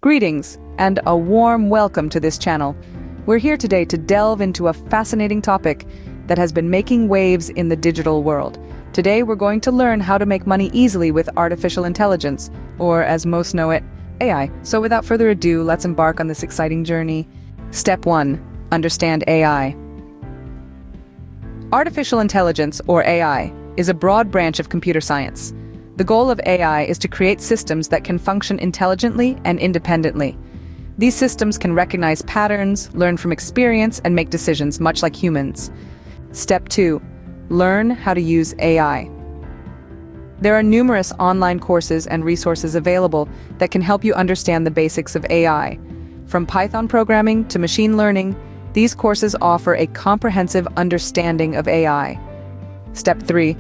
Greetings, and a warm welcome to this channel. We're here today to delve into a fascinating topic that has been making waves in the digital world. Today, we're going to learn how to make money easily with artificial intelligence, or as most know it, AI. So without further ado, let's embark on this exciting journey. Step 1. Understand AI. Artificial intelligence, or AI, is a broad branch of computer science. The goal of AI is to create systems that can function intelligently and independently. These systems can recognize patterns, learn from experience, and make decisions much like humans. Step 2. Learn how to use AI. There are numerous online courses and resources available that can help you understand the basics of AI. From Python programming to machine learning, these courses offer a comprehensive understanding of AI. Step 3.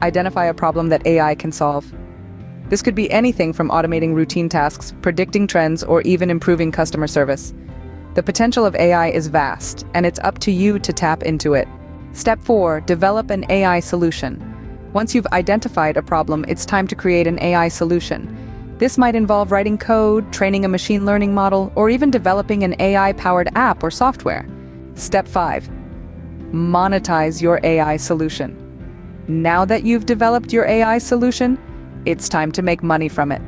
Identify a problem that AI can solve. This could be anything from automating routine tasks, predicting trends, or even improving customer service. The potential of AI is vast, and it's up to you to tap into it. Step 4. Develop an AI solution. Once you've identified a problem, it's time to create an AI solution. This might involve writing code, training a machine learning model, or even developing an AI-powered app or software. Step 5. Monetize your AI solution. Now that you've developed your AI solution, it's time to make money from it.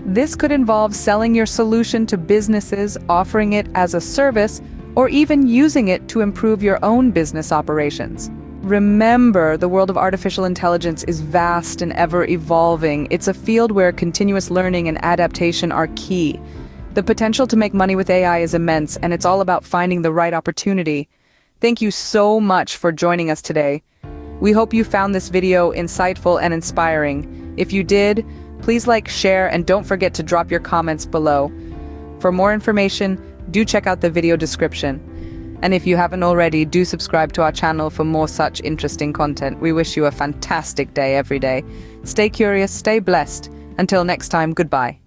This could involve selling your solution to businesses, offering it as a service, or even using it to improve your own business operations. Remember, the world of artificial intelligence is vast and ever-evolving. It's a field where continuous learning and adaptation are key. The potential to make money with AI is immense, and it's all about finding the right opportunity. Thank you so much for joining us today. We hope you found this video insightful and inspiring. If you did, please like, share, and don't forget to drop your comments below. For more information, do check out the video description. And if you haven't already, do subscribe to our channel for more such interesting content. We wish you a fantastic day every day. Stay curious, stay blessed. Until next time, goodbye.